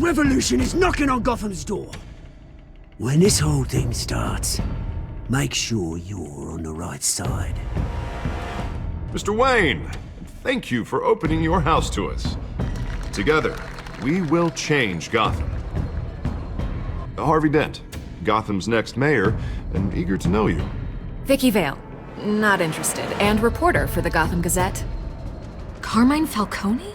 revolution is knocking on Gotham's door. When this whole thing starts, make sure you're on the right side. Mr. Wayne, thank you for opening your house to us. Together, we will change Gotham. Harvey Dent, Gotham's next mayor, and eager to know you. Vicky Vale, not interested, and reporter for the Gotham Gazette. Carmine Falcone?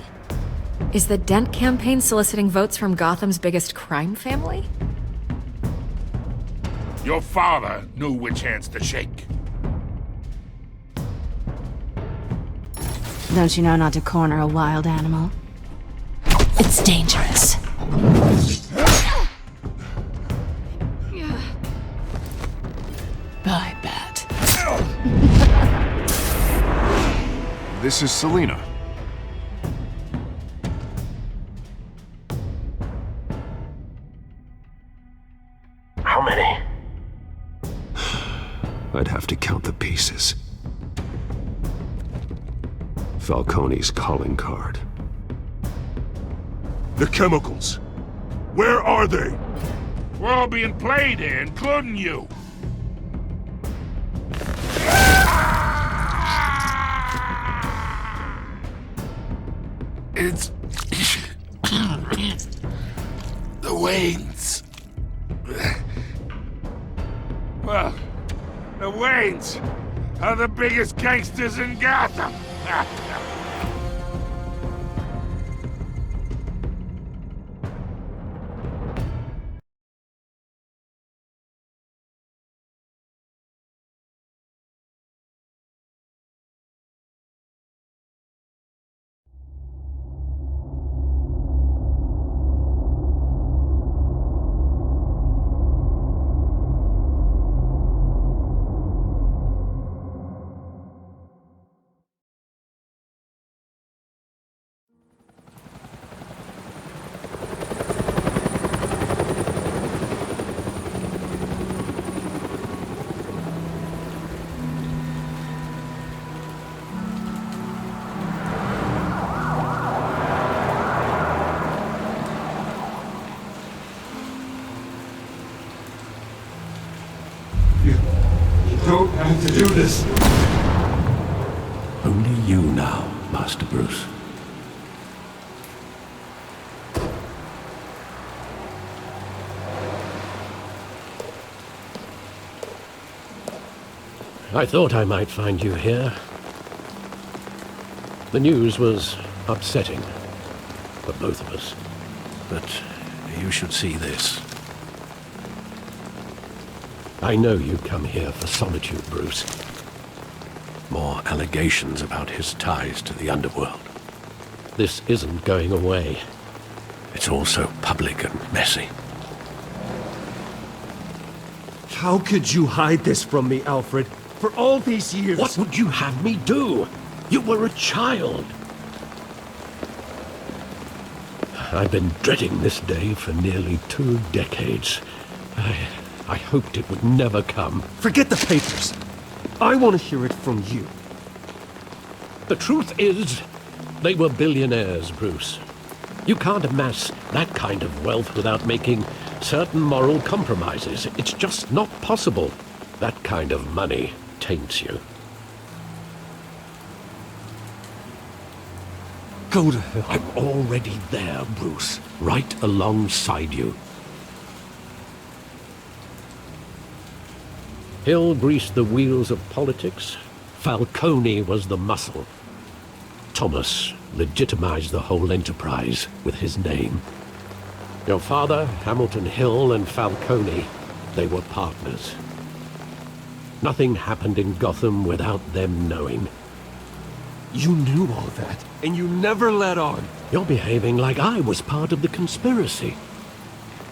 Is the Dent campaign soliciting votes from Gotham's biggest crime family? Your father knew which hands to shake. Don't you know not to corner a wild animal? It's dangerous. Bye, Bat. This is Selina. How many? I'd have to count the pieces. Falcone's calling card. The chemicals. Where are they? We're all being played here, including you. It's... the Waynes. Well, the Waynes are the biggest gangsters in Gotham. Don't have to do this. Only you now, Master Bruce. I thought I might find you here. The news was upsetting for both of us. But you should see this. I know you come here for solitude, Bruce. More allegations about his ties to the underworld. This isn't going away. It's all so public and messy. How could you hide this from me, Alfred? For all these years... What would you have me do? You were a child. I've been dreading this day for nearly 2 decades. I hoped it would never come. Forget the papers. I want to hear it from you. The truth is, they were billionaires, Bruce. You can't amass that kind of wealth without making certain moral compromises. It's just not possible. That kind of money taints you. Go to hell. I'm already there, Bruce. Right alongside you. Hill greased the wheels of politics. Falcone was the muscle. Thomas legitimized the whole enterprise with his name. Your father, Hamilton Hill, and Falcone, they were partners. Nothing happened in Gotham without them knowing. You knew all that, and you never let on. You're behaving like I was part of the conspiracy.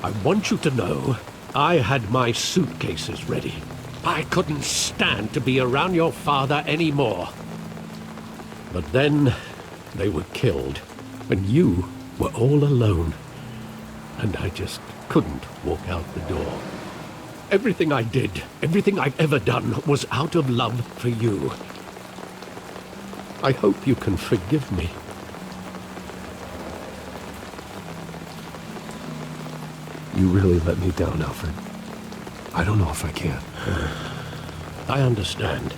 I want you to know I had my suitcases ready. I couldn't stand to be around your father anymore. But then they were killed, and you were all alone. And I just couldn't walk out the door. Everything I did, everything I've ever done, was out of love for you. I hope you can forgive me. You really let me down, Alfred. I don't know if I can. I understand.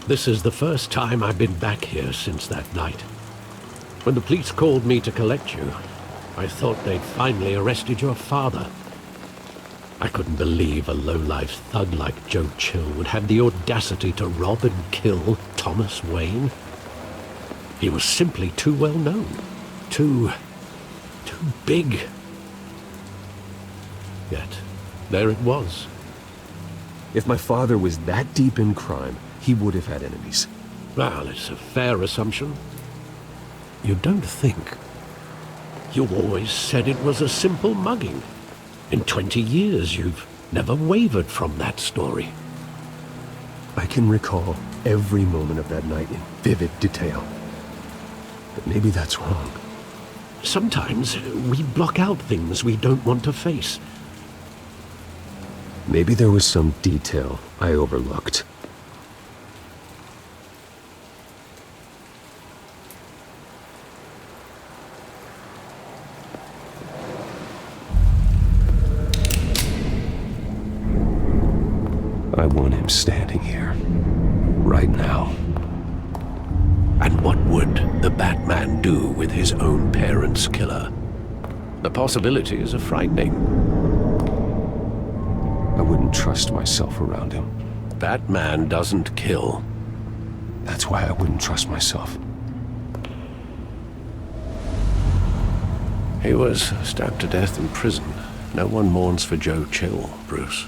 This is the first time I've been back here since that night. When the police called me to collect you, I thought they'd finally arrested your father. I couldn't believe a low-life thug like Joe Chill would have the audacity to rob and kill Thomas Wayne. He was simply too well known. Too big. Yet, there it was. If my father was that deep in crime, he would have had enemies. Well, it's a fair assumption. You don't think? You always said it was a simple mugging. In 20 years, you've never wavered from that story. I can recall every moment of that night in vivid detail. But maybe that's wrong. Sometimes we block out things we don't want to face. Maybe there was some detail I overlooked. I want him standing here, right now. And what would the Batman do with his own parents' killer? The possibilities are frightening. I wouldn't trust myself around him. Batman doesn't kill. That's why I wouldn't trust myself. He was stabbed to death in prison. No one mourns for Joe Chill, Bruce.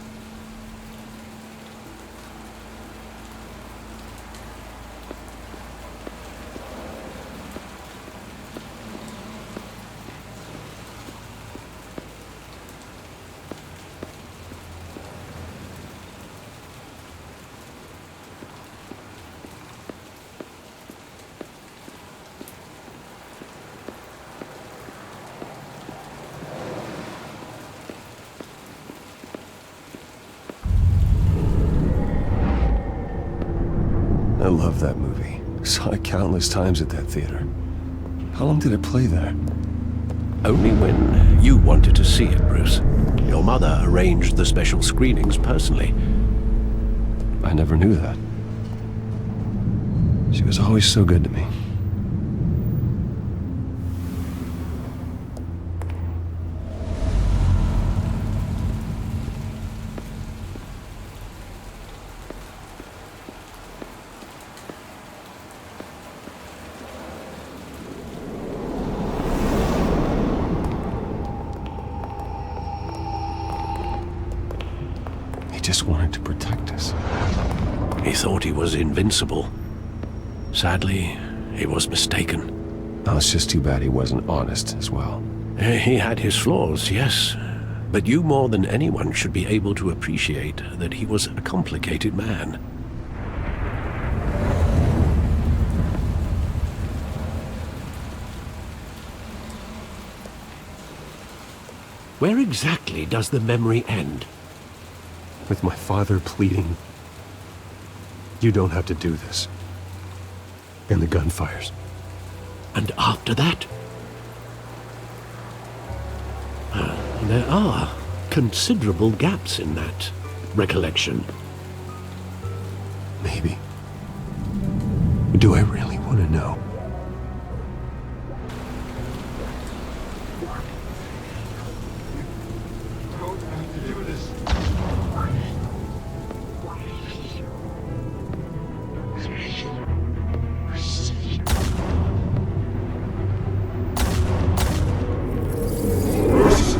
I love that movie. Saw it countless times at that theater. How long did it play there? Only when you wanted to see it, Bruce. Your mother arranged the special screenings personally. I never knew that. She was always so good to me. He just wanted to protect us. He thought he was invincible. Sadly, he was mistaken. Oh, it's just too bad he wasn't honest as well. He had his flaws, yes. But you more than anyone should be able to appreciate that he was a complicated man. Where exactly does the memory end? With my father pleading, "You don't have to do this." And the gunfires. And after that? There are considerable gaps in that recollection. Maybe. Do I really want to know?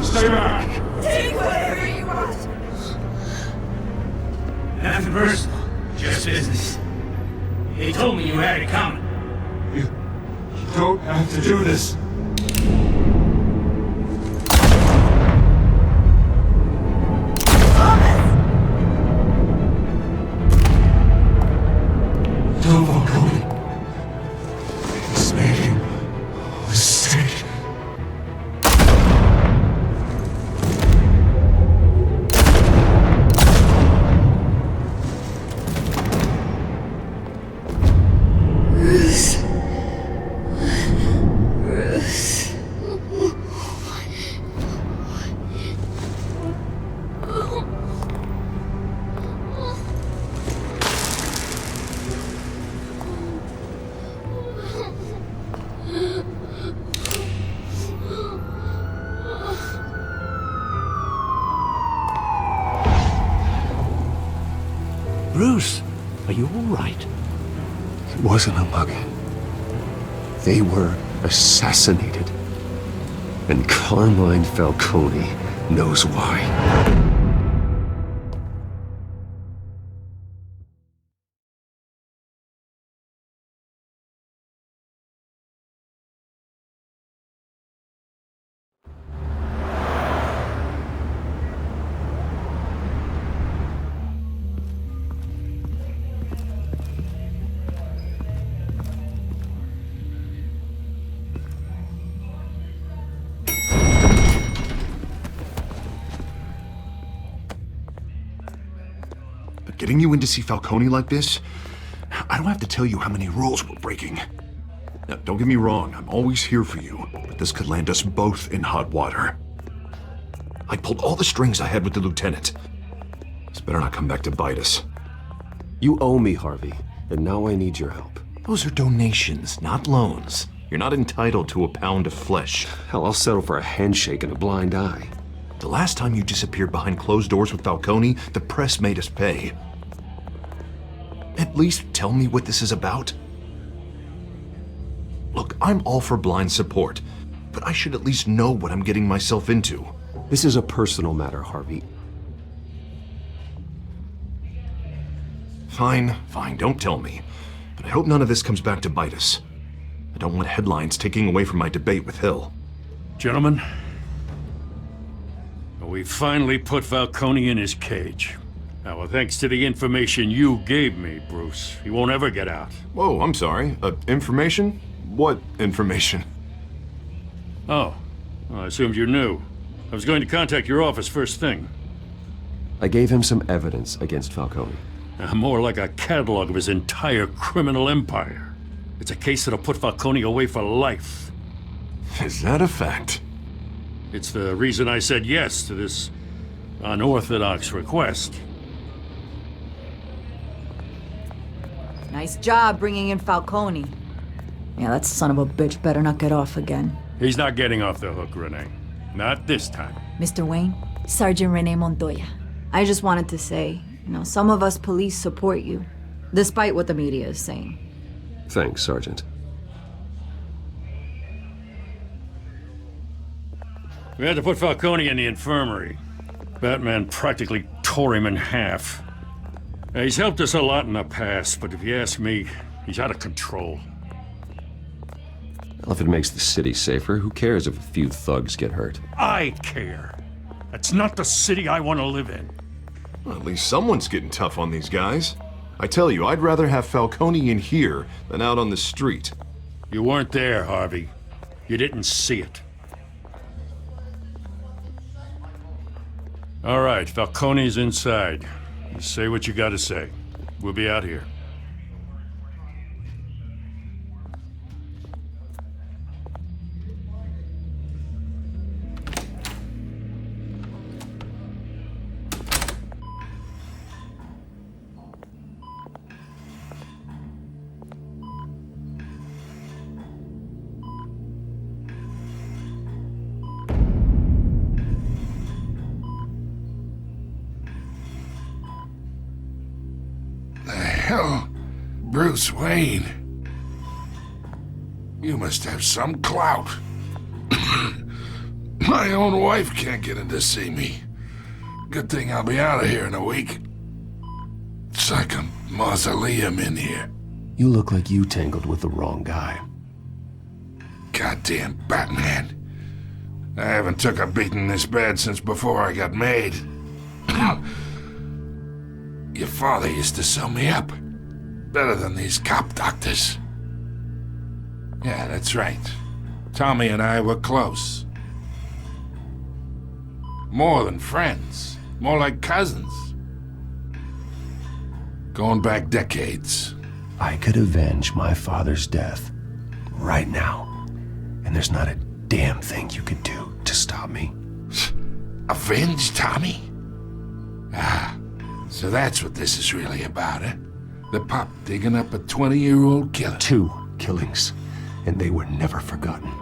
Stay back! Take whatever you want. Nothing personal, just business. They told me you had it coming. You don't have to do this. Don't Falcone. He's making a mistake. Bruce. Bruce, are you all right? It wasn't a mugging. They were assassinated. And Carmine Falcone knows why. Getting you in to see Falcone like this? I don't have to tell you how many rules we're breaking. Now, don't get me wrong, I'm always here for you, but this could land us both in hot water. I pulled all the strings I had with the lieutenant. This better not come back to bite us. You owe me, Harvey, and now I need your help. Those are donations, not loans. You're not entitled to a pound of flesh. Hell, I'll settle for a handshake and a blind eye. The last time you disappeared behind closed doors with Falcone, the press made us pay. At least tell me what this is about. Look, I'm all for blind support, but I should at least know what I'm getting myself into. This is a personal matter, Harvey. Fine, don't tell me. But I hope none of this comes back to bite us. I don't want headlines taking away from my debate with Hill. Gentlemen, we finally put Falcone in his cage. Now, well, thanks to the information you gave me, Bruce, he won't ever get out. Whoa, I'm sorry. Information? What information? Oh, well, I assumed you knew. I was going to contact your office first thing. I gave him some evidence against Falcone. More like a catalog of his entire criminal empire. It's a case that'll put Falcone away for life. Is that a fact? It's the reason I said yes to this unorthodox request. Nice job bringing in Falcone. Yeah, that son of a bitch better not get off again. He's not getting off the hook, Renee. Not this time. Mr. Wayne, Sergeant Renee Montoya. I just wanted to say, some of us police support you, despite what the media is saying. Thanks, Sergeant. We had to put Falcone in the infirmary. Batman practically tore him in half. He's helped us a lot in the past, but if you ask me, he's out of control. Well, if it makes the city safer, who cares if a few thugs get hurt? I care. That's not the city I want to live in. Well, at least someone's getting tough on these guys. I tell you, I'd rather have Falcone in here than out on the street. You weren't there, Harvey. You didn't see it. All right, Falcone's inside. You say what you gotta say. We'll be out here. Hell, Bruce Wayne. You must have some clout. My own wife can't get in to see me. Good thing I'll be out of here in a week. It's like a mausoleum in here. You look like you tangled with the wrong guy. Goddamn Batman. I haven't took a beating this bad since before I got made. Your father used to sew me up. Better than these cop doctors. Yeah, that's right. Tommy and I were close. More than friends. More like cousins. Going back decades. I could avenge my father's death right now. And there's not a damn thing you could do to stop me. Avenge Tommy? Ah, so that's what this is really about, eh? The pop digging up a 20-year-old killer. 2 killings, and they were never forgotten.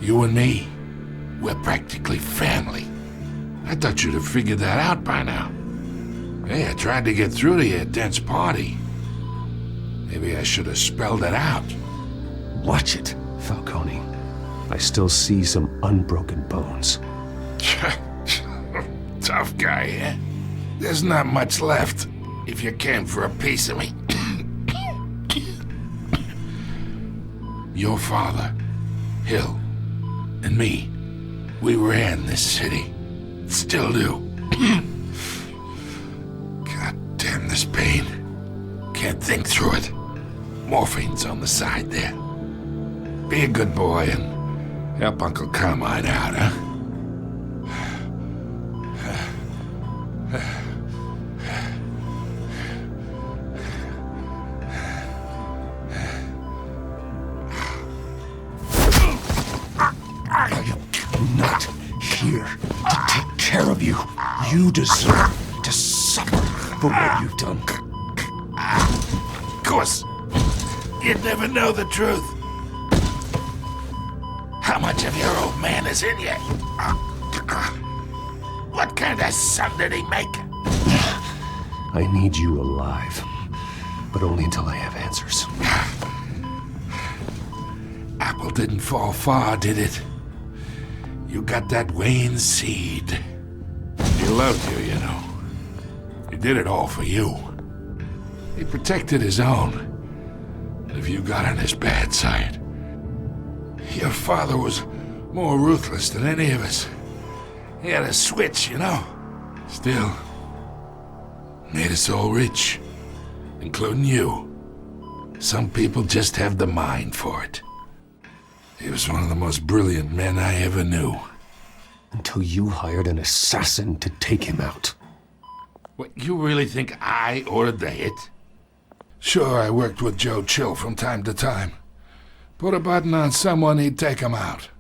You and me, we're practically family. I thought you'd have figured that out by now. Hey, I tried to get through to you at Dent's party. Maybe I should have spelled it out. Watch it, Falcone. I still see some unbroken bones. Tough guy, eh? There's not much left if you came for a piece of me. Your father, Hill, and me, we ran this city. Still do. God damn this pain. Can't think through it. Morphine's on the side there. Be a good boy and help Uncle Carmine out, huh? Not here to take care of you. You deserve to suffer for what you've done. Of course, you'd never know the truth. How much of your old man is in you? What kind of son did he make? I need you alive, but only until I have answers. Apple didn't fall far, did it? You got that Wayne seed. He loved you, you know. He did it all for you. He protected his own. And if you got on his bad side, your father was more ruthless than any of us. He had a switch, you know. Still, made us all rich, including you. Some people just have the mind for it. He was one of the most brilliant men I ever knew. Until you hired an assassin to take him out. What, you really think I ordered the hit? Sure, I worked with Joe Chill from time to time. Put a button on someone, he'd take him out.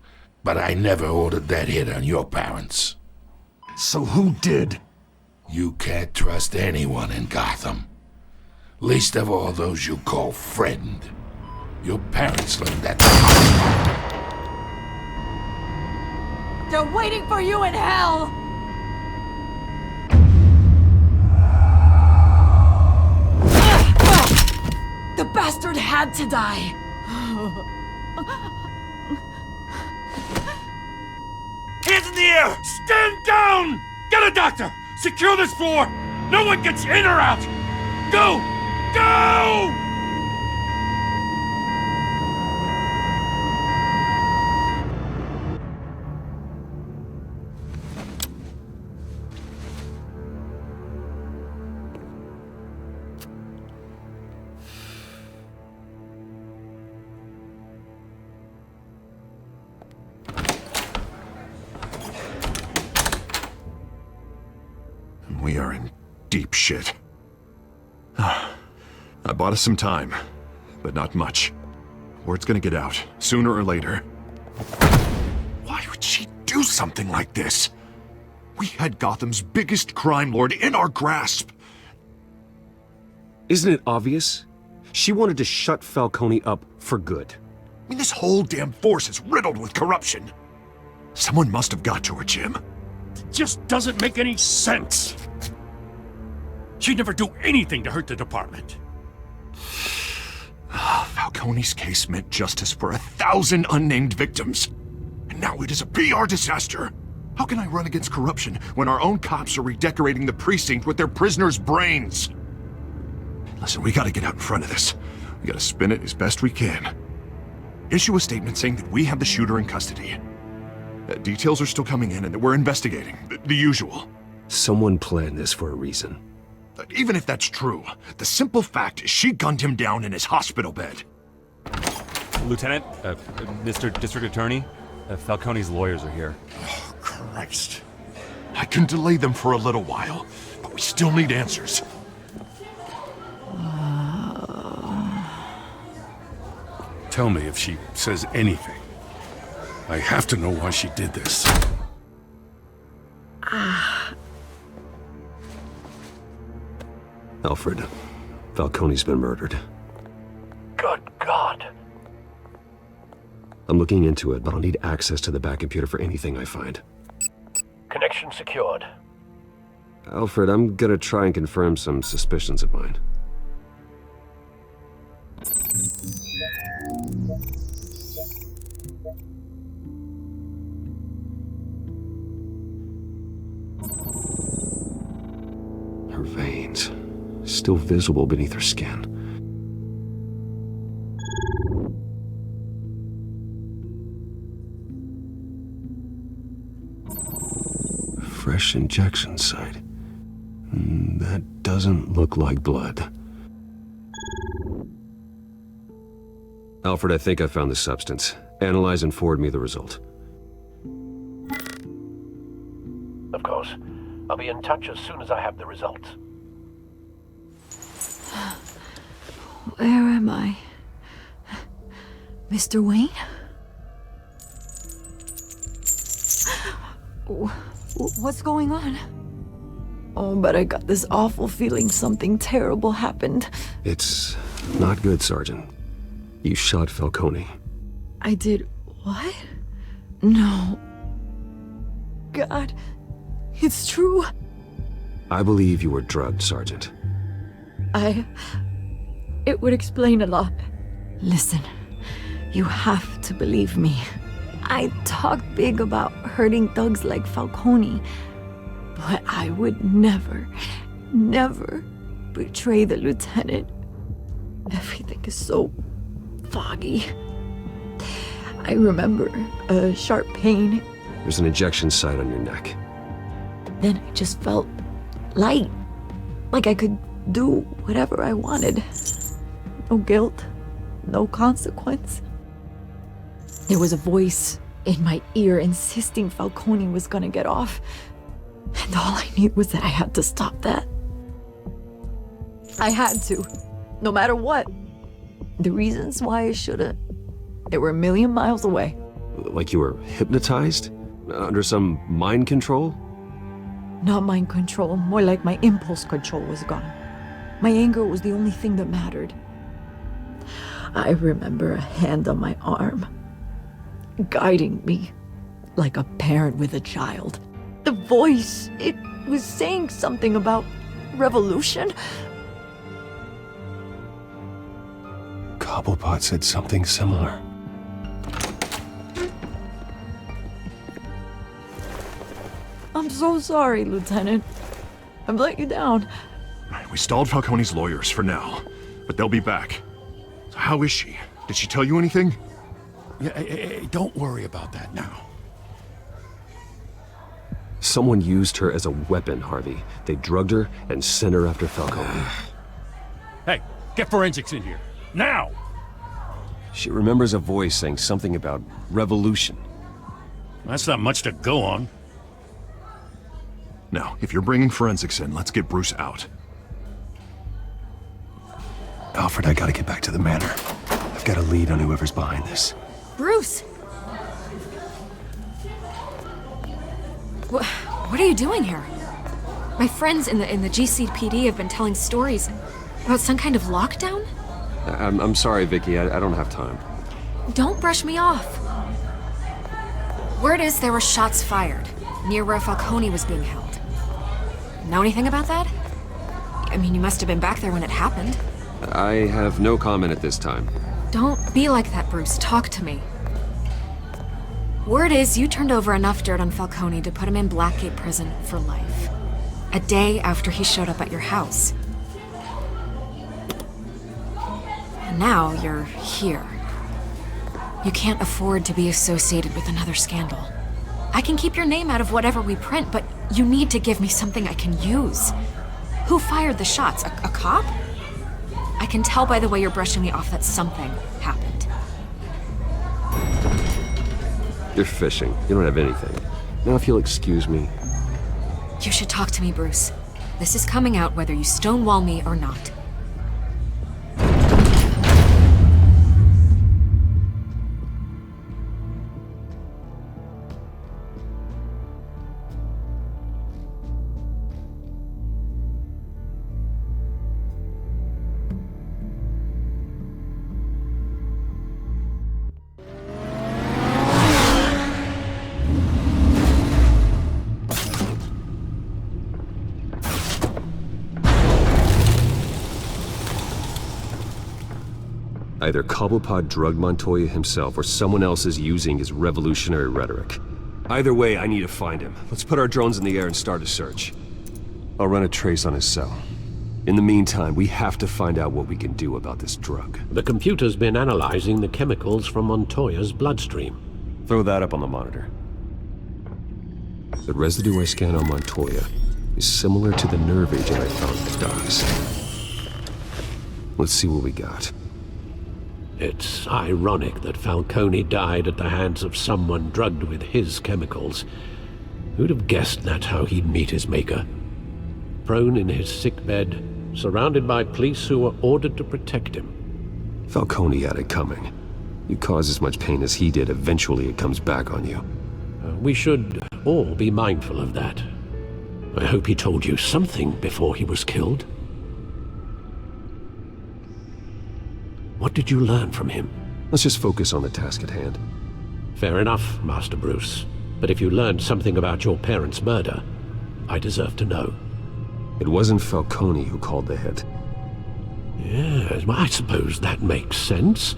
But I never ordered that hit on your parents. So who did? You can't trust anyone in Gotham. Least of all those you call friend. Your parents learned that. They're waiting for you in hell! The bastard had to die! Hands in the air! Stand down! Get a doctor! Secure this floor! No one gets in or out! Go! Go! We are in deep shit. I bought us some time, but not much. Word's gonna get out, sooner or later. Why would she do something like this? We had Gotham's biggest crime lord in our grasp. Isn't it obvious? She wanted to shut Falcone up for good. I mean, this whole damn force is riddled with corruption. Someone must have got to her, Jim. It just doesn't make any sense. She'd never do anything to hurt the department. Falcone's case meant justice for 1,000 unnamed victims. And now it is a PR disaster. How can I run against corruption when our own cops are redecorating the precinct with their prisoners' brains? Listen, we gotta get out in front of this. We gotta spin it as best we can. Issue a statement saying that we have the shooter in custody. Details are still coming in and that we're investigating. The usual. Someone planned this for a reason. Even if that's true, the simple fact is she gunned him down in his hospital bed. Lieutenant, Mr. District Attorney, Falcone's lawyers are here. Oh, Christ. I can delay them for a little while, but we still need answers. Tell me if she says anything. I have to know why she did this. Alfred, Falcone's been murdered. Good God. I'm looking into it, but I'll need access to the back computer for anything I find. Connection secured. Alfred, I'm gonna try and confirm some suspicions of mine. Her veins, still visible beneath her skin. Fresh injection site. That doesn't look like blood. Alfred, I think I found the substance. Analyze and forward me the result. Of course. I'll be in touch as soon as I have the results. Where am I? Mr. Wayne? What's going on? Oh, but I got this awful feeling something terrible happened. It's not good, Sergeant. You shot Falcone. I did what? No. God, it's true. I believe you were drugged, Sergeant. It would explain a lot. Listen, you have to believe me. I talked big about hurting thugs like Falcone, but I would never betray the lieutenant. Everything is so foggy. I remember a sharp pain. There's an injection site on your neck. Then I just felt light, like I could do whatever I wanted. No guilt, no consequence. There was a voice in my ear insisting Falcone was gonna get off. And all I knew was that I had to stop that. I had to, no matter what. The reasons why I shouldn't, they were a million miles away. Like you were hypnotized? Under some mind control? Not mind control, more like my impulse control was gone. My anger was the only thing that mattered. I remember a hand on my arm, guiding me like a parent with a child. The voice, it was saying something about revolution. Cobblepot said something similar. I'm so sorry, Lieutenant. I've let you down. We stalled Falcone's lawyers for now, but they'll be back. So how is she? Did she tell you anything? Yeah, don't worry about that now. Someone used her as a weapon, Harvey. They drugged her and sent her after Falcone. Hey, get forensics in here. Now! She remembers a voice saying something about revolution. That's not much to go on. Now, if you're bringing forensics in, let's get Bruce out. Alfred, I gotta get back to the manor. I've got a lead on whoever's behind this. Bruce! What are you doing here? My friends in the GCPD have been telling stories about some kind of lockdown? I'm sorry, Vicky. I don't have time. Don't brush me off. Word is there were shots fired near where Falcone was being held. Know anything about that? I mean, you must have been back there when it happened. I have no comment at this time. Don't be like that, Bruce. Talk to me. Word is you turned over enough dirt on Falcone to put him in Blackgate Prison for life. A day after he showed up at your house. And now you're here. You can't afford to be associated with another scandal. I can keep your name out of whatever we print, but you need to give me something I can use. Who fired the shots? A cop? I can tell by the way you're brushing me off that something happened. You're fishing. You don't have anything. Now, if you'll excuse me. You should talk to me, Bruce. This is coming out whether you stonewall me or not. Either Cobblepot drugged Montoya himself or someone else is using his revolutionary rhetoric. Either way, I need to find him. Let's put our drones in the air and start a search. I'll run a trace on his cell. In the meantime, we have to find out what we can do about this drug. The computer's been analyzing the chemicals from Montoya's bloodstream. Throw that up on the monitor. The residue I scan on Montoya is similar to the nerve agent I found in the docks. Let's see what we got. It's ironic that Falcone died at the hands of someone drugged with his chemicals. Who'd have guessed that's how he'd meet his maker? Prone in his sickbed, surrounded by police who were ordered to protect him. Falcone had it coming. You cause as much pain as he did, eventually it comes back on you. We should all be mindful of that. I hope he told you something before he was killed. What did you learn from him? Let's just focus on the task at hand. Fair enough, Master Bruce. But if you learned something about your parents' murder, I deserve to know. It wasn't Falcone who called the hit. Yes, well, I suppose that makes sense.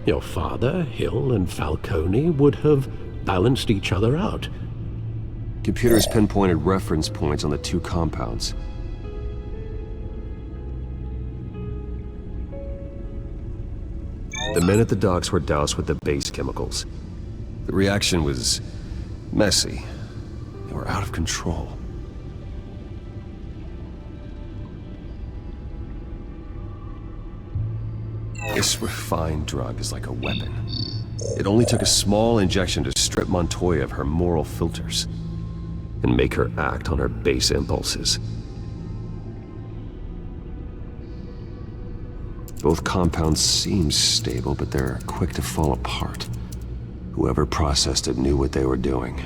Your father, Hill, and Falcone would have balanced each other out. Computers pinpointed reference points on the two compounds. The men at the docks were doused with the base chemicals. The reaction was messy. They were out of control. This refined drug is like a weapon. It only took a small injection to strip Montoya of her moral filters and make her act on her base impulses. Both compounds seem stable, but they're quick to fall apart. Whoever processed it knew what they were doing.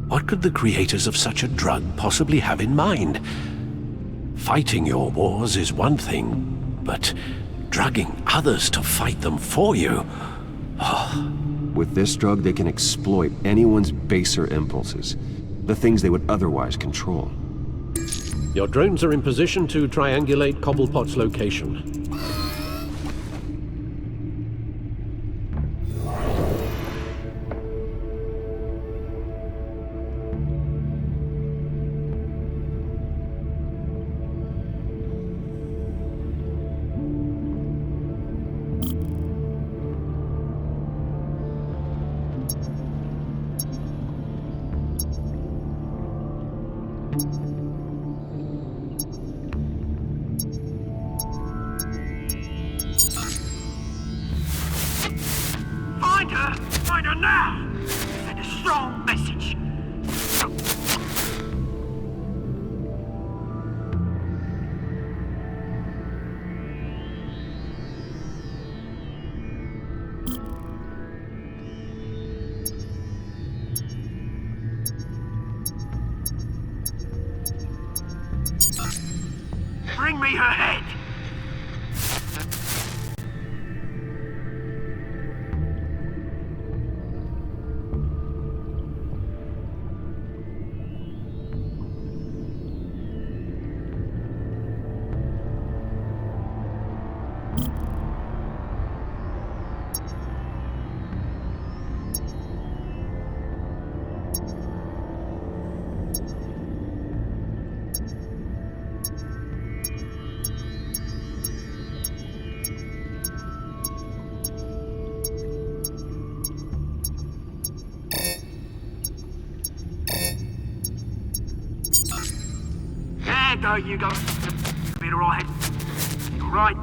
What could the creators of such a drug possibly have in mind? Fighting your wars is one thing, but drugging others to fight them for you? Oh. With this drug, they can exploit anyone's baser impulses, the things they would otherwise control. Your drones are in position to triangulate Cobblepot's location. Find her now! Send a strong message. Bring me her head! There you go. Be alright. Alright.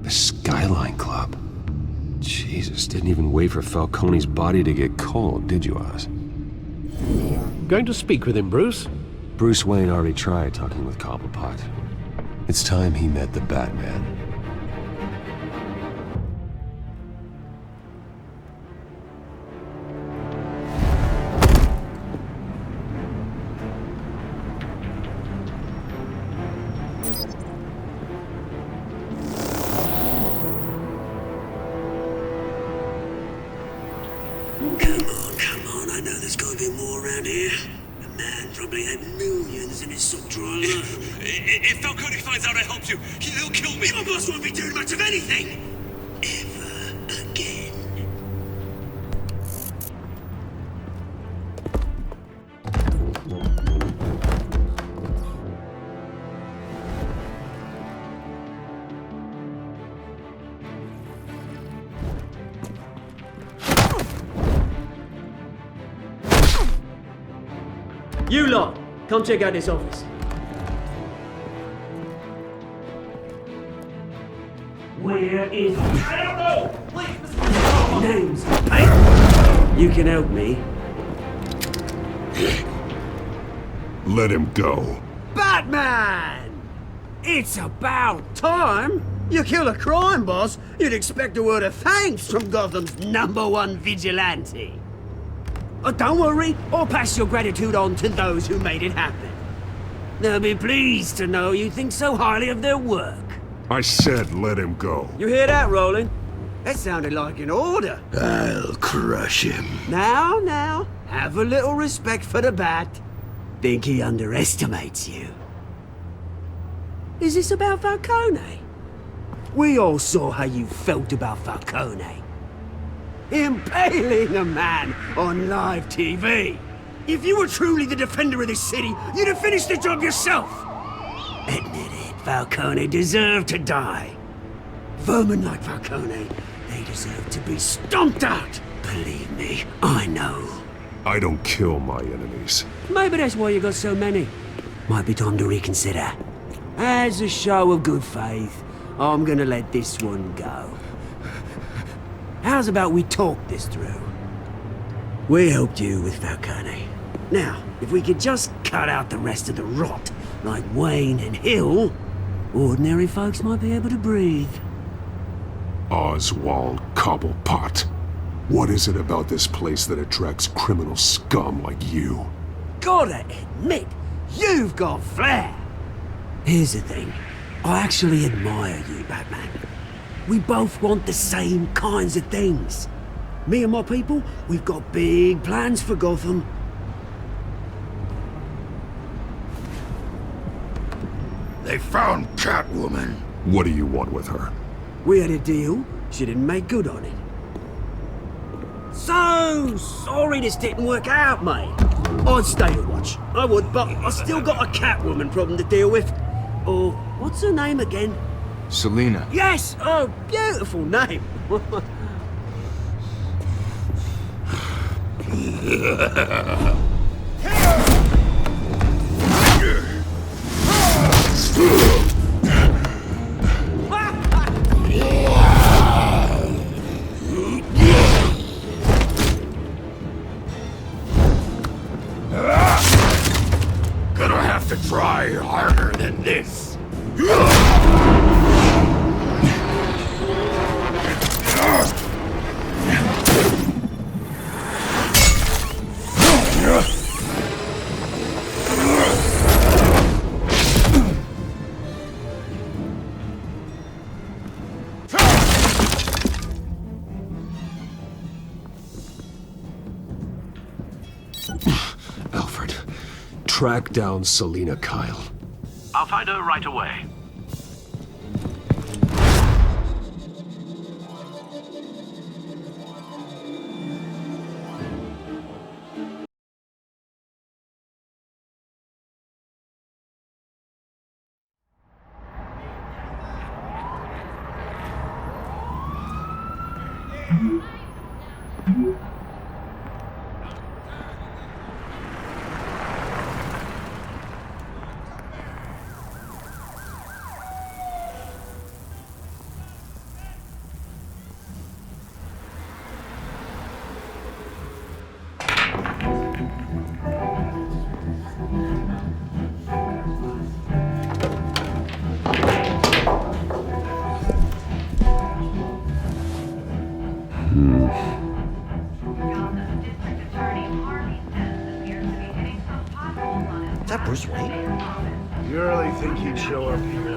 The Skyline Club. Jesus, didn't even wait for Falcone's body to get cold, did you, Oz? Going to speak with him, Bruce? Bruce Wayne already tried talking with Cobblepot. It's time he met the Batman. there's gonna be more around here. The man probably had millions in his sock drawer alone. If Falcone finds out I helped you, he'll kill me. Your boss won't be doing much of anything! Ever again. You lot, come check out this office. Where is he? I don't know! Please, Names, mate. You can help me. Let him go. Batman! It's about time! You kill a crime boss, you'd expect a word of thanks from Gotham's #1 vigilante. Oh, don't worry, I'll pass your gratitude on to those who made it happen. They'll be pleased to know you think so highly of their work. I said let him go. You hear that, Roland? That sounded like an order. I'll crush him. Now, have a little respect for the Bat. Think he underestimates you. Is this about Falcone? We all saw how you felt about Falcone. Impaling a man on live TV. If you were truly the defender of this city, you'd have finished the job yourself. Admit it, Falcone deserved to die. Vermin like Falcone, they deserve to be stomped out. Believe me, I know. I don't kill my enemies. Maybe that's why you got so many. Might be time to reconsider. As a show of good faith, I'm gonna let this one go. How's about we talk this through? We helped you with Falcone. Now, if we could just cut out the rest of the rot, like Wayne and Hill, ordinary folks might be able to breathe. Oswald Cobblepot. What is it about this place that attracts criminal scum like you? Gotta admit, you've got flair. Here's the thing. I actually admire you, Batman. We both want the same kinds of things. Me and my people, we've got big plans for Gotham. They found Catwoman. What do you want with her? We had a deal. She didn't make good on it. So sorry this didn't work out, mate. I'd stay to watch. I would, but I still got a Catwoman problem to deal with. Or, what's her name again? Selina. Yes! Oh, beautiful name. Gonna have to try harder than this. Alfred, track down Selina Kyle. I'll find her right away. Is that Bruce Wayne? You really think he'd show up here?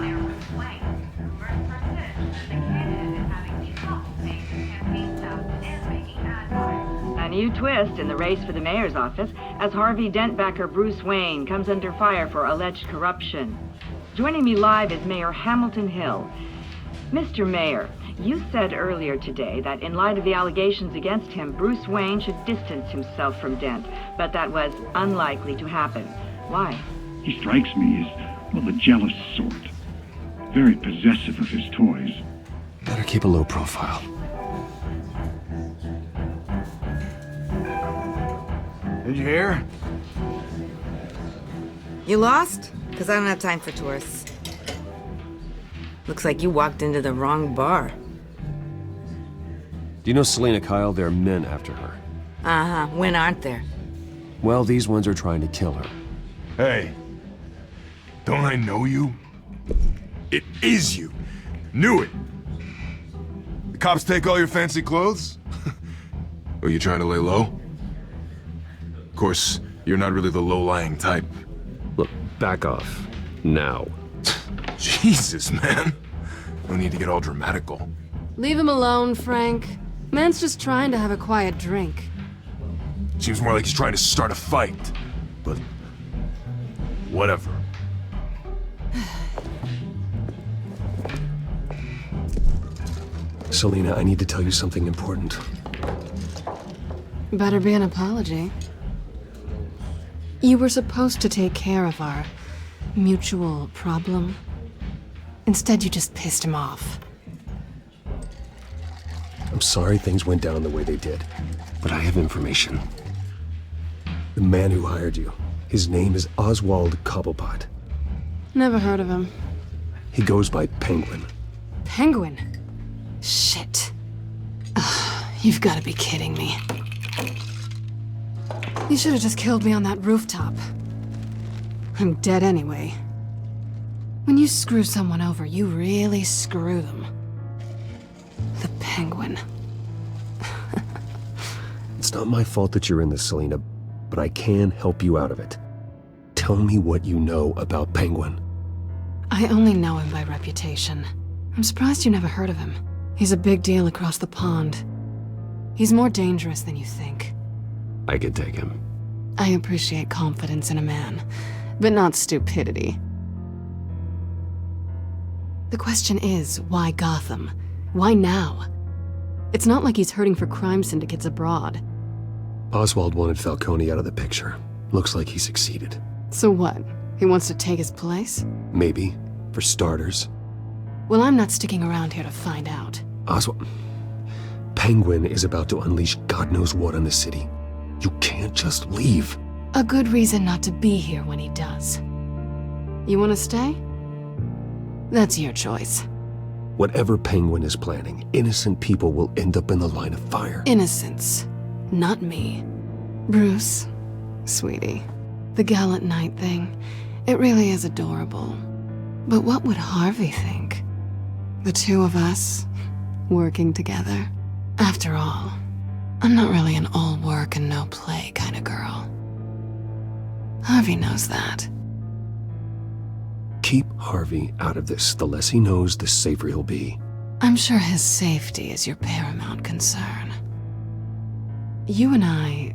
And new twist in the race for the mayor's office as Harvey Dent backer Bruce Wayne comes under fire for alleged corruption. Joining me live is Mayor Hamilton Hill. Mr. Mayor, you said earlier today that in light of the allegations against him, Bruce Wayne should distance himself from Dent, but that was unlikely to happen. Why? He strikes me as, well, the jealous sort. Very possessive of his toys. Better keep a low profile. Did you hear? You lost? Because I don't have time for tourists. Looks like you walked into the wrong bar. Do you know Selina Kyle? There are men after her. Uh-huh. When aren't there? Well, these ones are trying to kill her. Hey. Don't I know you? It is you. Knew it. The cops take all your fancy clothes? Are you trying to lay low? Of course, you're not really the low-lying type. Look, back off. Now. Jesus, man. No need to get all dramatical. Leave him alone, Frank. Man's just trying to have a quiet drink. Seems more like he's trying to start a fight. But... whatever. Selina, I need to tell you something important. Better be an apology. You were supposed to take care of our mutual problem. Instead, you just pissed him off. I'm sorry things went down the way they did, but I have information. The man who hired you, his name is Oswald Cobblepot. Never heard of him. He goes by Penguin. Penguin? Shit. Ugh, you've got to be kidding me. You should have just killed me on that rooftop. I'm dead anyway. When you screw someone over, you really screw them. The Penguin. It's not my fault that you're in this, Selina, but I can help you out of it. Tell me what you know about Penguin. I only know him by reputation. I'm surprised you never heard of him. He's a big deal across the pond. He's more dangerous than you think. I could take him. I appreciate confidence in a man, but not stupidity. The question is, why Gotham? Why now? It's not like he's hurting for crime syndicates abroad. Oswald wanted Falcone out of the picture. Looks like he succeeded. So what? He wants to take his place? Maybe, for starters. Well, I'm not sticking around here to find out. Oswald... Penguin is about to unleash God knows what on the city. You can't just leave. A good reason not to be here when he does. You want to stay? That's your choice. Whatever Penguin is planning, innocent people will end up in the line of fire. Innocence. Not me. Bruce, sweetie, the gallant knight thing, it really is adorable. But what would Harvey think? The two of us, working together. After all, I'm not really an all work and no play kind of girl. Harvey knows that. Keep Harvey out of this. The less he knows, the safer he'll be. I'm sure his safety is your paramount concern. You and I...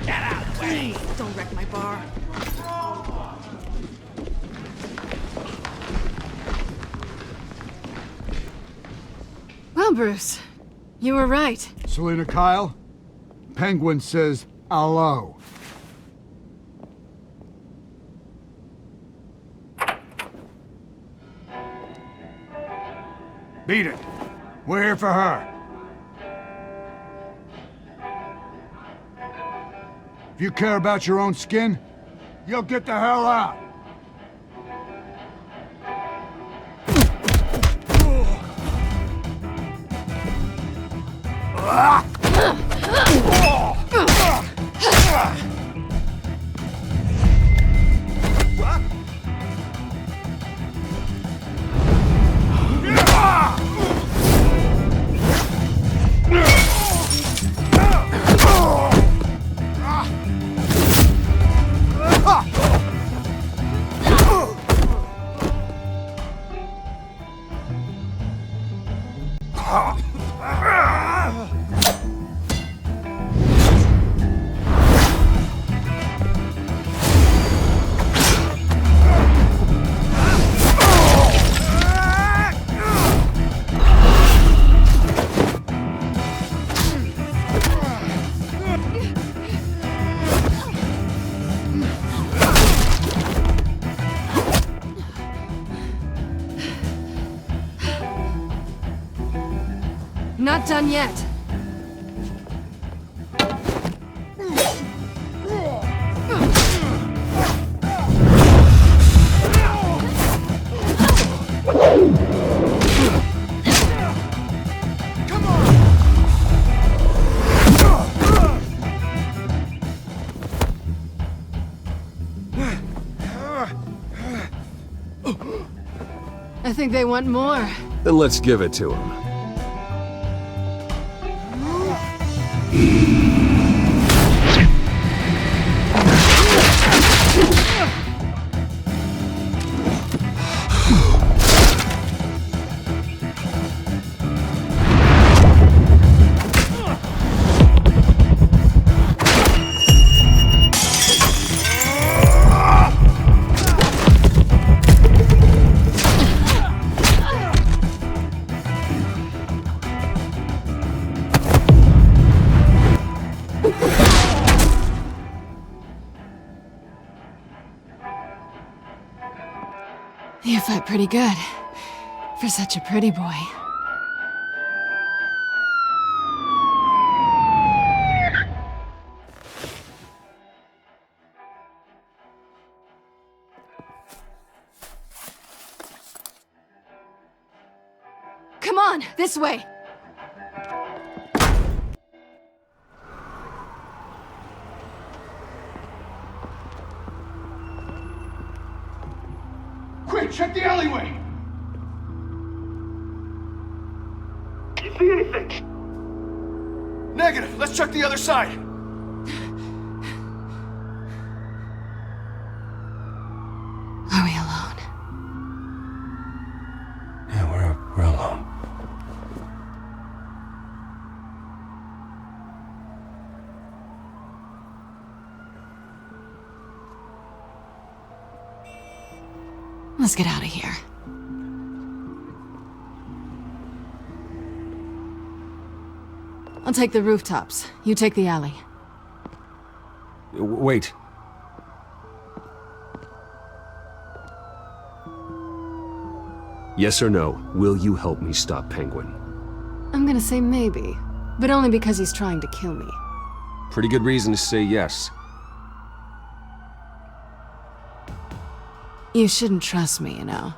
Get out of the way! Please, don't wreck my bar. Well, Bruce, you were right. Selina Kyle, Penguin says hello. Beat it. We're here for her. If you care about your own skin, you'll get the hell out. Not done yet. I think they want more. Then let's give it to him. You fight pretty good. For such a pretty boy. Come on, this way! Quick, check the alleyway! You see anything? Negative. Let's check the other side. Are we alone? Yeah, we're alone. Let's get out of here. I'll take the rooftops. You take the alley. Wait. Yes or no, will you help me stop Penguin? I'm gonna say maybe, but only because he's trying to kill me. Pretty good reason to say yes. You shouldn't trust me, you know.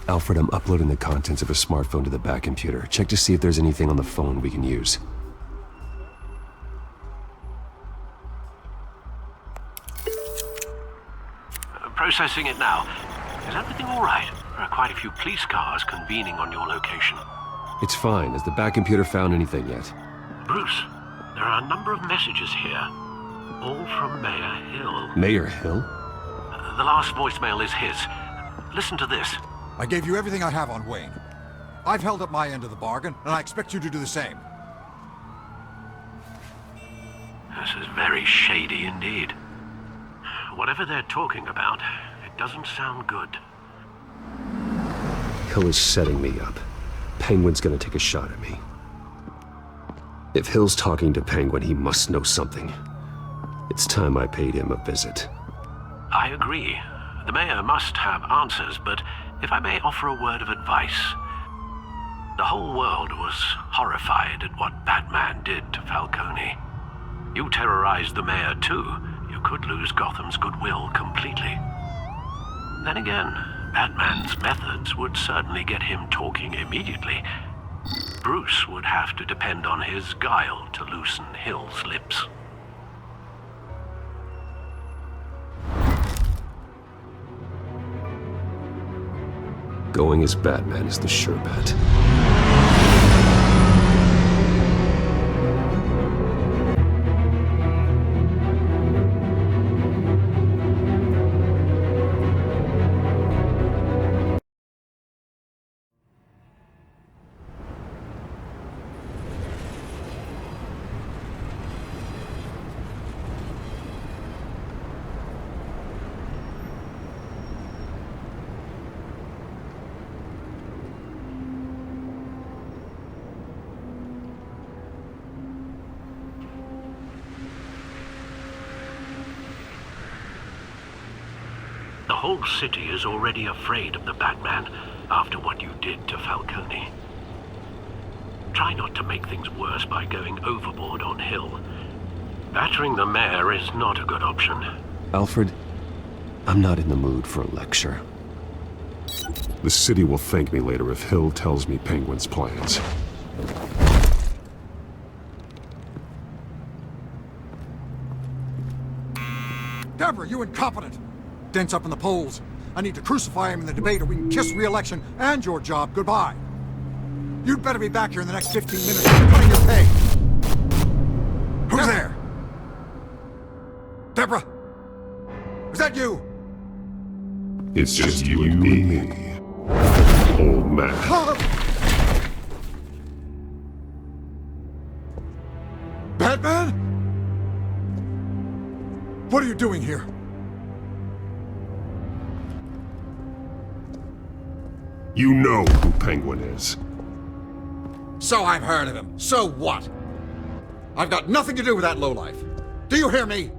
Alfred, I'm uploading the contents of a smartphone to the back computer. Check to see if there's anything on the phone we can use. Processing it now. Is everything all right? There are quite a few police cars convening on your location. It's fine. Has the back computer found anything yet? Bruce, there are a number of messages here. All from Mayor Hill. Mayor Hill? The last voicemail is his. Listen to this. I gave you everything I have on Wayne. I've held up my end of the bargain, and I expect you to do the same. This is very shady indeed. Whatever they're talking about, it doesn't sound good. Hill is setting me up. Penguin's gonna take a shot at me. If Hill's talking to Penguin, he must know something. It's time I paid him a visit. I agree. The mayor must have answers, but if I may offer a word of advice. The whole world was horrified at what Batman did to Falcone. You terrorized the mayor too. You could lose Gotham's goodwill completely. Then again, Batman's methods would certainly get him talking immediately. Bruce would have to depend on his guile to loosen Hill's lips. Going as Batman is the sure bet. whole city is already afraid of the Batman after what you did to Falcone. Try not to make things worse by going overboard on Hill. Battering the mayor is not a good option. Alfred, I'm not in the mood for a lecture. The city will thank me later if Hill tells me Penguin's plans. Deborah, you incompetent! Dent's up in the polls. I need to crucify him in the debate or we can kiss re-election and your job goodbye. You'd better be back here in the next 15 minutes or you're cutting your pay. Who's there? Deborah? Is that you? It's just you and me, old man. Batman? What are you doing here? You know who Penguin is. So I've heard of him. So what? I've got nothing to do with that lowlife. Do you hear me?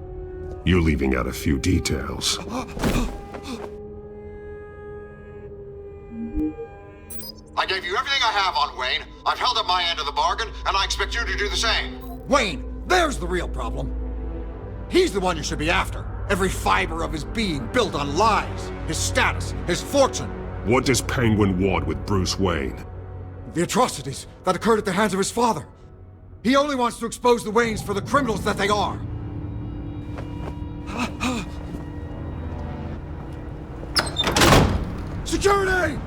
You're leaving out a few details. I gave you everything I have on Wayne. I've held up my end of the bargain, and I expect you to do the same. Wayne, there's the real problem. He's the one you should be after. Every fiber of his being built on lies, his status, his fortune. What does Penguin want with Bruce Wayne? The atrocities that occurred at the hands of his father. He only wants to expose the Waynes for the criminals that they are. Security!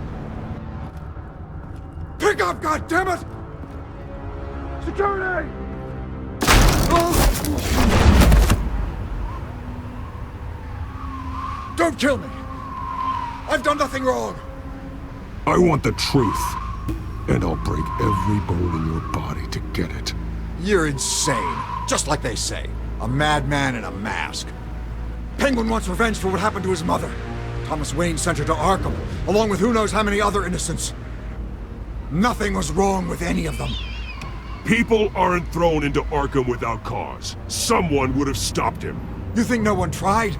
Pick up, goddammit! Security! Don't kill me! I've done nothing wrong! I want the truth, and I'll break every bone in your body to get it. You're insane. Just like they say. A madman in a mask. Penguin wants revenge for what happened to his mother. Thomas Wayne sent her to Arkham, along with who knows how many other innocents. Nothing was wrong with any of them. People aren't thrown into Arkham without cause. Someone would have stopped him. You think no one tried?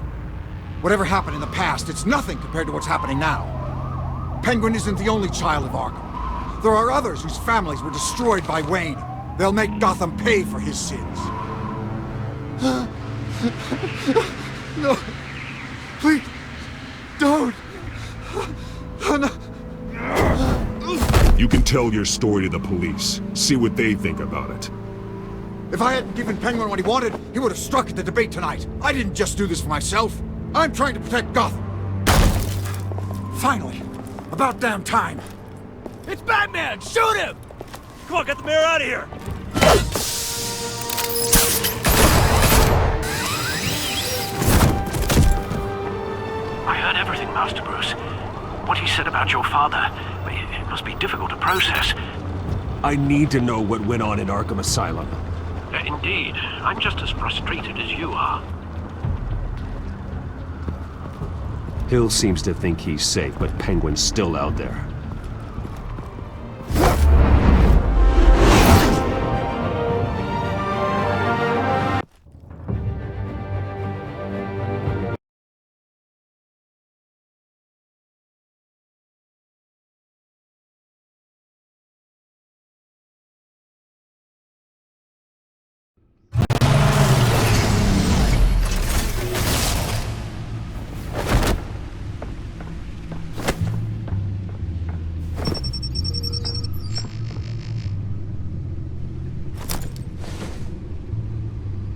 Whatever happened in the past, it's nothing compared to what's happening now. Penguin isn't the only child of Arkham. There are others whose families were destroyed by Wayne. They'll make Gotham pay for his sins. No. Please. Don't. No. You can tell your story to the police. See what they think about it. If I hadn't given Penguin what he wanted, he would have struck at the debate tonight. I didn't just do this for myself. I'm trying to protect Gotham. Finally. About damn time. It's Batman! Shoot him! Come on, get the mayor out of here! I heard everything, Master Bruce. What he said about your father, it must be difficult to process. I need to know what went on in Arkham Asylum. Indeed. I'm just as frustrated as you are. Hill seems to think he's safe, but Penguin's still out there.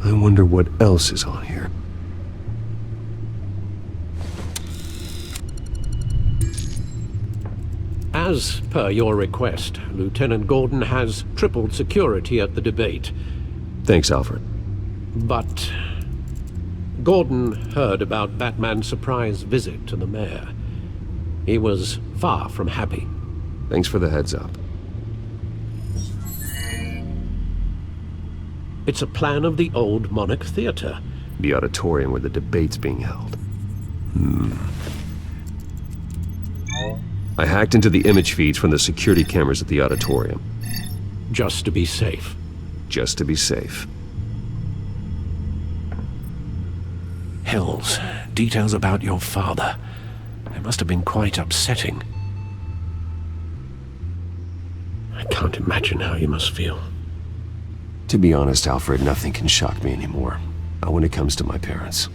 I wonder what else is on here. As per your request, Lieutenant Gordon has tripled security at the debate. Thanks, Alfred. But Gordon heard about Batman's surprise visit to the mayor. He was far from happy. Thanks for the heads up. It's a plan of the old Monarch Theater. The auditorium where the debate's being held. I hacked into the image feeds from the security cameras at the auditorium. Just to be safe. Just to be safe. Hills, details about your father. It must have been quite upsetting. I can't imagine how you must feel. To be honest, Alfred, nothing can shock me anymore. Not when it comes to my parents.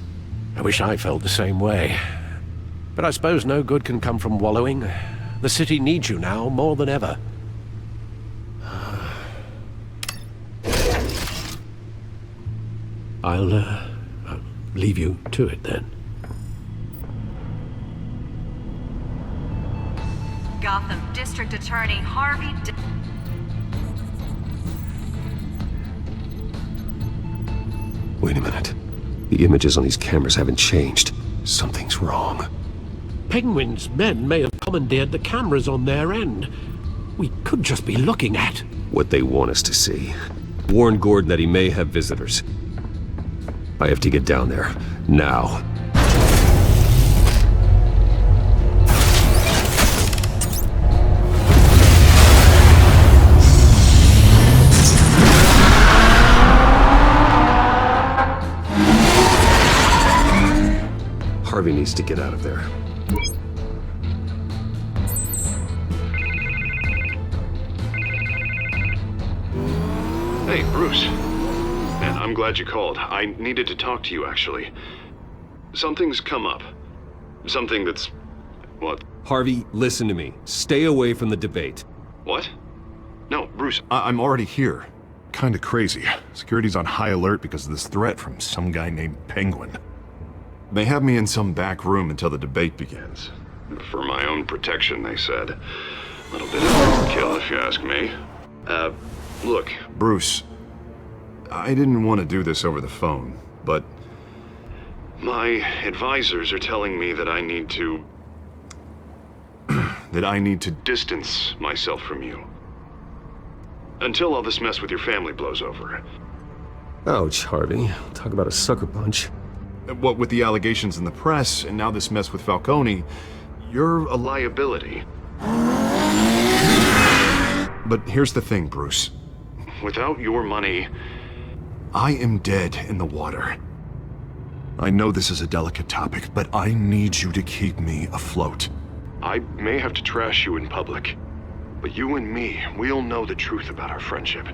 I wish I felt the same way. But I suppose no good can come from wallowing. The city needs you now more than ever. I'll leave you to it then. Gotham District Attorney Harvey Wait a minute. The images on these cameras haven't changed. Something's wrong. Penguin's men may have commandeered the cameras on their end. We could just be looking at what they want us to see. Warn Gordon that he may have visitors. I have to get down there. Now. Harvey needs to get out of there. Hey, Bruce. Man, I'm glad you called. I needed to talk to you, actually. Something's come up. Something that's... what? Harvey, listen to me. Stay away from the debate. What? No, Bruce, I'm already here. Kinda crazy. Security's on high alert because of this threat from some guy named Penguin. They have me in some back room until the debate begins. For my own protection, they said. A little bit of overkill, if you ask me. Look, Bruce, I didn't want to do this over the phone, but my advisors are telling me that I need to... that I need to distance myself from you. Until all this mess with your family blows over. Ouch, Harvey. Talk about a sucker punch. What with the allegations in the press, and now this mess with Falcone, you're a liability. But here's the thing, Bruce. Without your money, I am dead in the water. I know this is a delicate topic, but I need you to keep me afloat. I may have to trash you in public, but you and me, we'll know the truth about our friendship.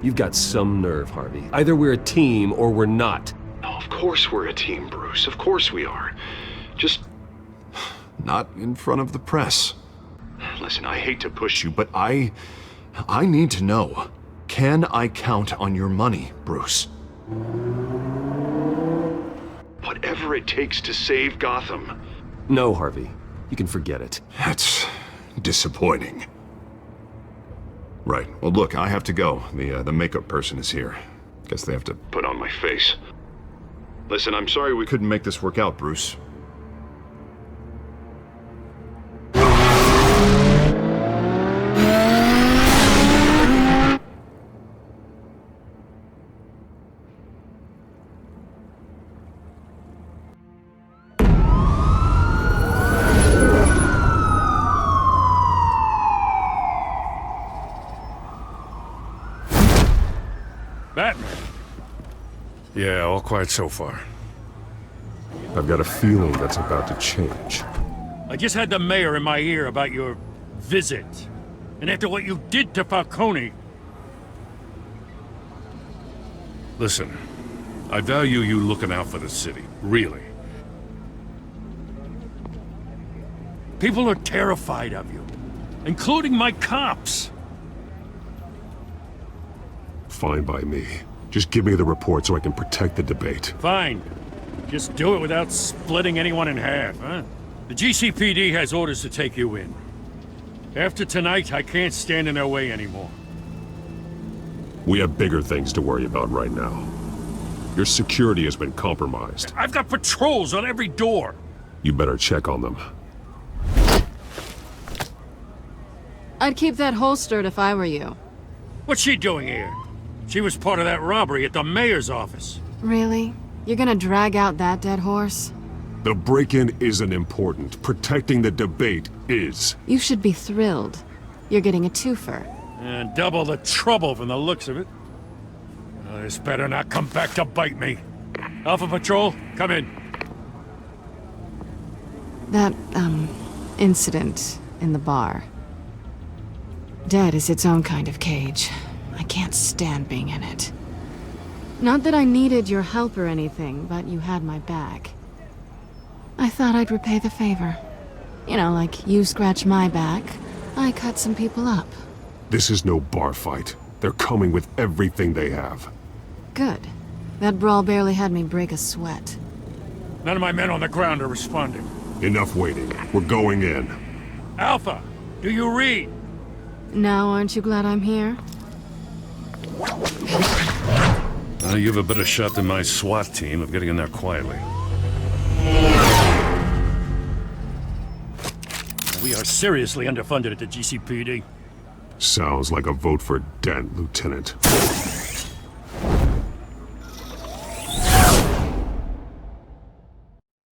You've got some nerve, Harvey. Either we're a team or we're not. No, of course we're a team, Bruce. Of course we are. Just... not in front of the press. Listen, I hate to push you, but I need to know. Can I count on your money, Bruce? Whatever it takes to save Gotham. No, Harvey. You can forget it. That's disappointing. Right. Well, look, I have to go. The makeup person is here. Guess they have to put on my face. Listen, I'm sorry we couldn't make this work out, Bruce. Batman. Yeah, all quiet so far. I've got a feeling that's about to change. I just had the mayor in my ear about your visit. And after what you did to Falcone... Listen, I value you looking out for the city, really. People are terrified of you, including my cops. Fine by me. Just give me the report so I can protect the debate. Fine. Just do it without splitting anyone in half, huh? The GCPD has orders to take you in. After tonight, I can't stand in their way anymore. We have bigger things to worry about right now. Your security has been compromised. I've got patrols on every door. You better check on them. I'd keep that holstered if I were you. What's she doing here? She was part of that robbery at the mayor's office. Really? You're gonna drag out that dead horse? The break-in isn't important. Protecting the debate is. You should be thrilled. You're getting a twofer. And double the trouble from the looks of it. This better not come back to bite me. Alpha Patrol, come in. That, incident in the bar. Dead is its own kind of cage. I can't stand being in it. Not that I needed your help or anything, but you had my back. I thought I'd repay the favor. You know, like you scratch my back, I cut some people up. This is no bar fight. They're coming with everything they have. Good. That brawl barely had me break a sweat. None of my men on the ground are responding. Enough waiting. We're going in. Alpha, do you read? Now aren't you glad I'm here? You have a better shot than my SWAT team of getting in there quietly. We are seriously underfunded at the GCPD. Sounds like a vote for Dent, Lieutenant.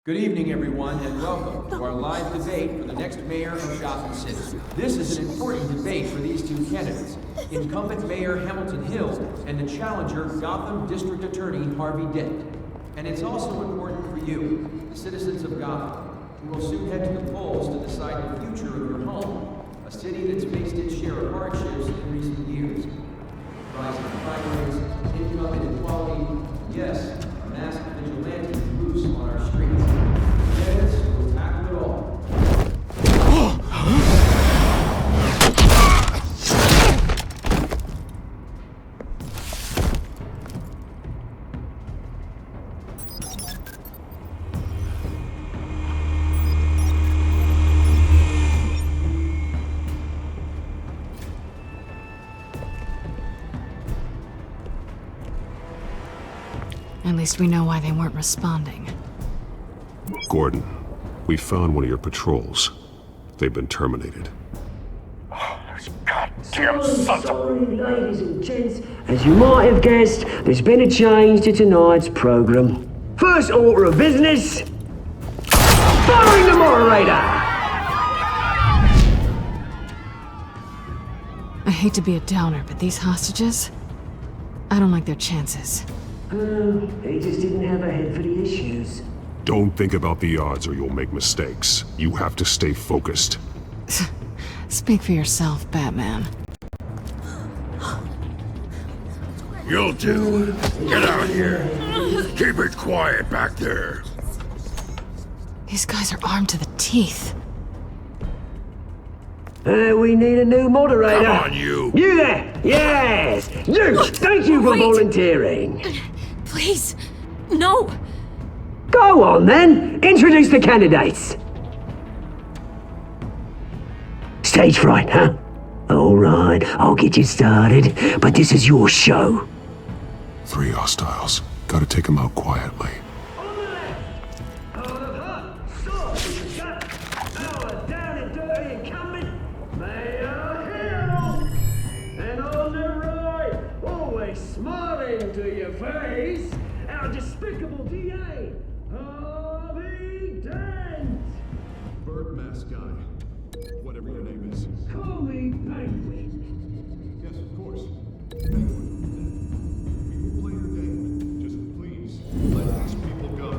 Good evening, everyone, and welcome to our live debate for the next mayor of Gotham City. This is an important debate for these two candidates, incumbent Mayor Hamilton Hill and the challenger Gotham District Attorney Harvey Dent. And it's also important for you, the citizens of Gotham, who will soon head to the polls to decide the future of your home, a city that's faced its share of hardships in recent years. Rising crime rates, income inequality, yes, a masked vigilante loose on our streets. Yes, we'll tackle it all. At least we know why they weren't responding. Gordon, we found one of your patrols. They've been terminated. Damn sorry, ladies and gents. As you might have guessed, there's been a change to tonight's program. First order of business, firing the moderator! I hate to be a downer, but these hostages, I don't like their chances. He just didn't have a head for the issues. Don't think about the odds or you'll make mistakes. You have to stay focused. Speak for yourself, Batman. You'll do. Get out here. Keep it quiet back there. These guys are armed to the teeth. We need a new moderator. Come on, you. You there! Yes! You! Thank you for volunteering. Please, no. Go on then. Introduce the candidates. Stage fright, huh? All right, I'll get you started, but this is your show. 3 hostiles. Gotta take them out quietly. Smiling to your face, our despicable DA, Harvey Dent! Bird mask guy. Whatever your name is. Call me Penguin. Yes, of course. Penguin. We will play your game. Just please, let these people go.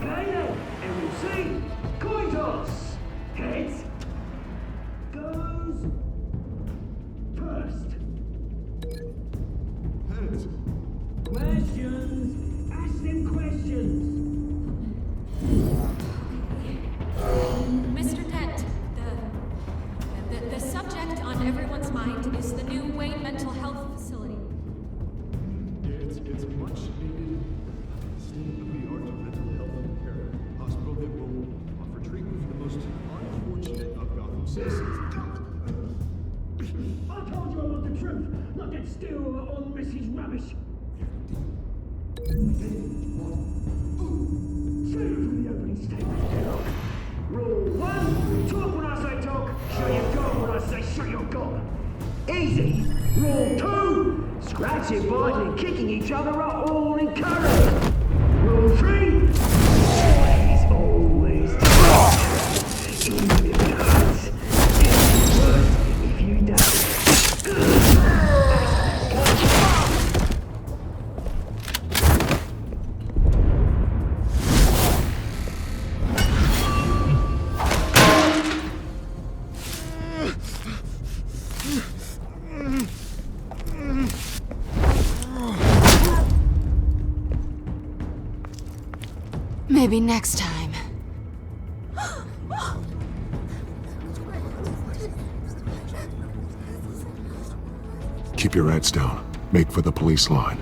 Player, and we'll see. Coin toss. Heads. Goes first. Heads. Questions. Ask them questions. Mr. Dent, the subject on everyone's mind is the new Wayne Mental Health Facility. It's a much needed state-of-the-art mental health care hospital that will offer treatment for the most unfortunate of Gotham citizens. I told you I want the truth, not get still on Mrs. Rubbish. Say it from the opening statement. Rule 1, talk when I say talk, shut your gob when I say shut your gob. Easy. Rule 2, scratching, biting and kicking each other are all encouraged. Rule 3, always. Even if it hurts, it's worse if you don't. Maybe next time. Keep your heads down. Make for the police line.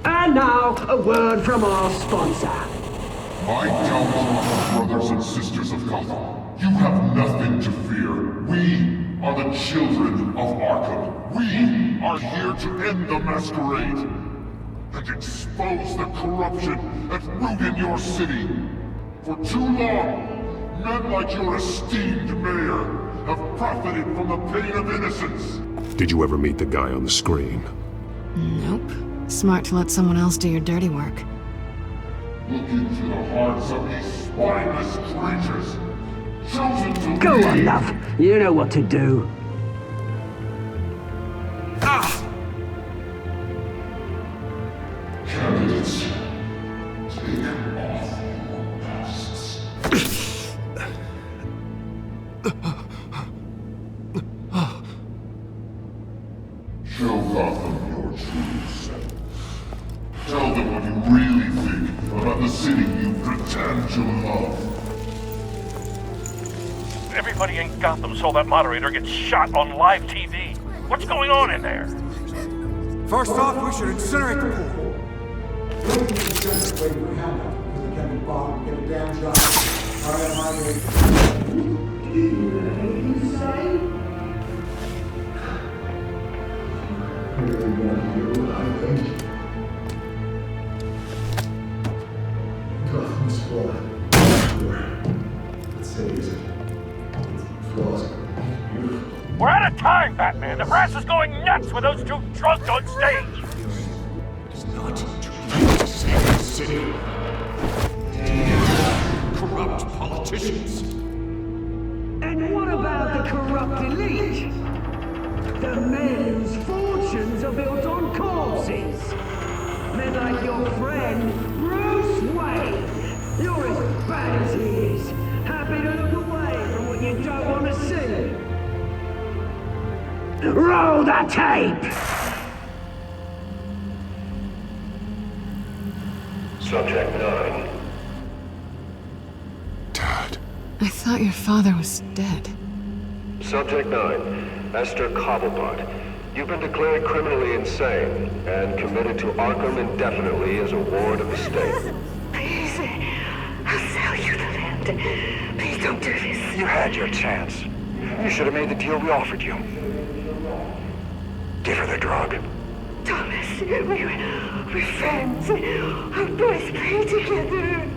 And now, a word from our sponsor. My gallant brothers and sisters of Gotham, you have nothing to fear. We are the children of Arkham. We are here to end the masquerade and expose the corruption that rooted your city. For too long, men like your esteemed mayor have profited from the pain of innocence. Did you ever meet the guy on the screen? Nope. Smart to let someone else do your dirty work. Look into the hearts of these spineless creatures, chosen to Go lead. on, love. You know what to do. Candidates, take off your masks. Show Gotham your true self. Tell them what you really think about the city you pretend to love. Everybody in Gotham saw that moderator get shot on live TV. What's going on in there? First off, we should incinerate the pool. Gotham's blood. It saves it. Flaws. Beautiful. We're out of time, Batman. The brass is going nuts with those two drunks on stage. It's not too late to save the city. Corrupt politicians. And what about the corrupt elite? The men whose fortunes are built on corpses. Men like your friend, Bruce Wayne. You're as bad as he is. Happy to look away from what you don't want to see. Roll the tape! Subject 9. I thought your father was dead. Subject 9, Esther Cobblepot. You've been declared criminally insane and committed to Arkham indefinitely as a ward of the state. Please, I'll sell you the land. Please don't do this. You had your chance. You should have made the deal we offered you. Give her the drug. Thomas, we're friends. Our boys play together.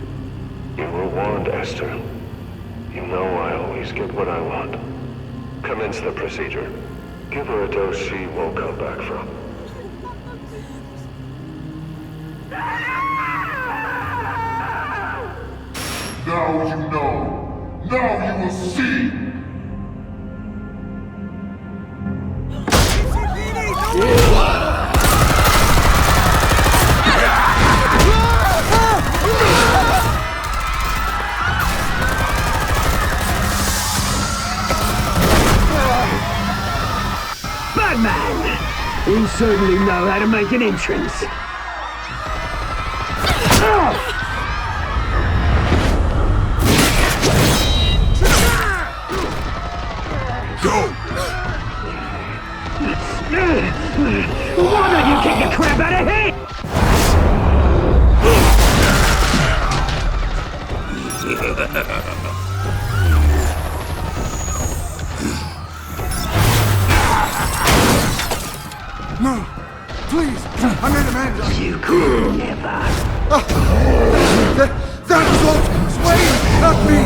You were warned, Esther. You know I always get what I want. Commence the procedure. Give her a dose she won't come back from. Now you know. Now you will see. Batman! You certainly know how to make an entrance. Go! Why don't you kick the crap out of him? No, please, I made a man. You could never. That was all Thomas Wayne, not me.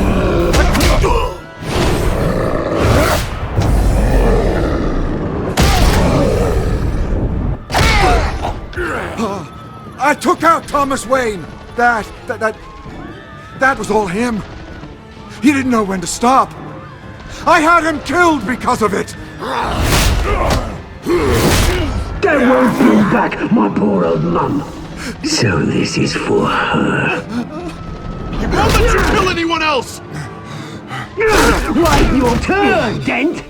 I took out Thomas Wayne. That was all him. He didn't know when to stop. I had him killed because of it. That won't bring back my poor old mum. So this is for her. You won't let you kill anyone else! Wait your turn, Dent!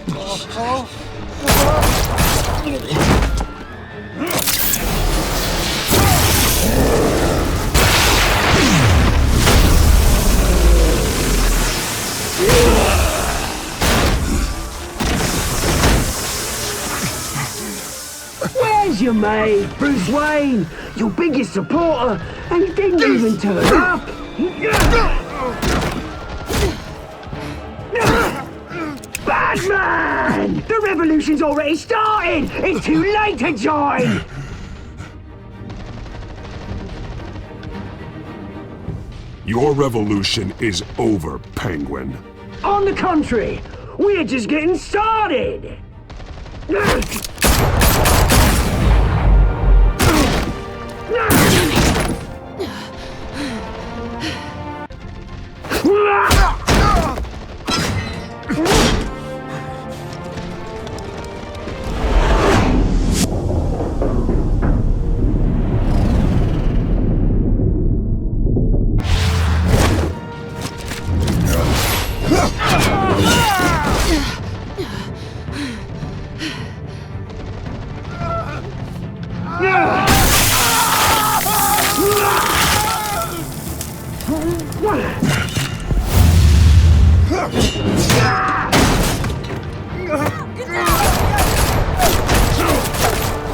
you made, Bruce Wayne, your biggest supporter, and he didn't even turn up. Batman! The revolution's already started! It's too late to join! Your revolution is over, Penguin. On the contrary, we're just getting started!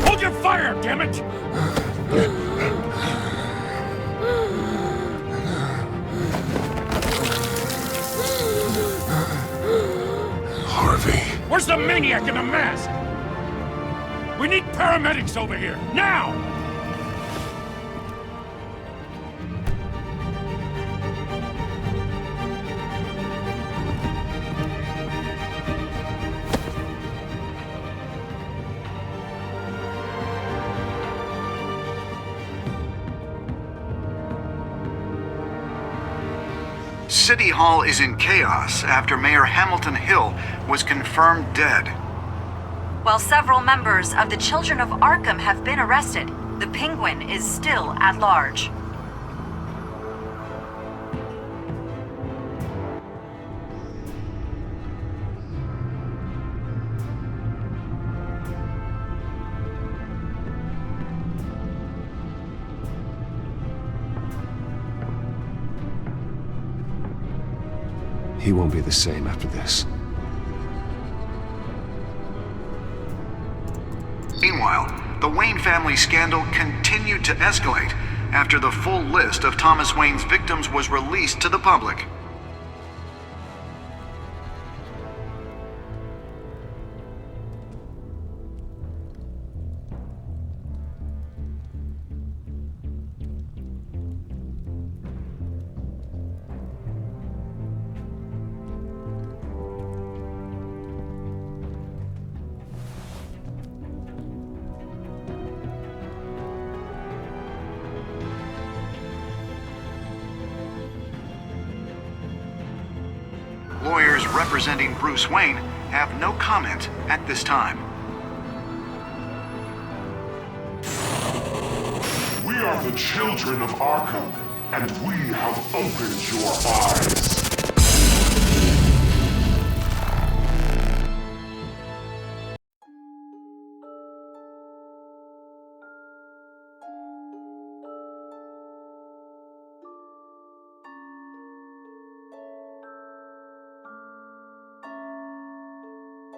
Hold your fire, damn it! Harvey. Where's the maniac in the mask? We need paramedics over here, now! City Hall is in chaos after Mayor Hamilton Hill was confirmed dead. While several members of the Children of Arkham have been arrested, the Penguin is still at large. He won't be the same after this. Meanwhile, the Wayne family scandal continued to escalate after the full list of Thomas Wayne's victims was released to the public. Lawyers representing Bruce Wayne have no comment at this time. We are the children of Arkham, and we have opened your eyes.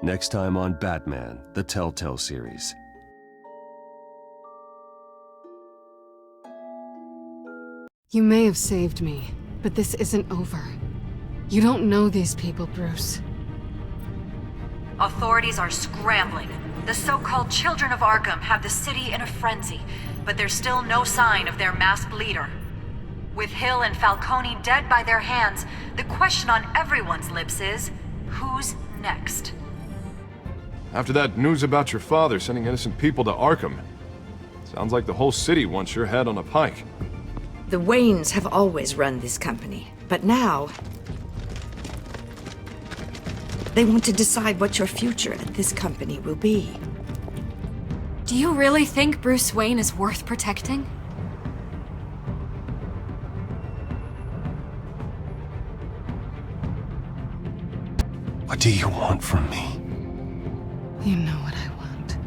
Next time on Batman, the Telltale series. You may have saved me, but this isn't over. You don't know these people, Bruce. Authorities are scrambling. The so-called Children of Arkham have the city in a frenzy, but there's still no sign of their masked leader. With Hill and Falcone dead by their hands, the question on everyone's lips is, who's next? After that news about your father sending innocent people to Arkham, sounds like the whole city wants your head on a pike. The Waynes have always run this company, but now they want to decide what your future at this company will be. Do you really think Bruce Wayne is worth protecting? What do you want from me? You know what I want.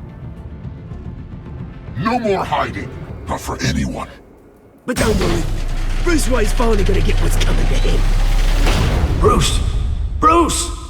No more hiding, not for anyone. But don't worry, Bruce Wayne's finally gonna get what's coming to him. Bruce! Bruce!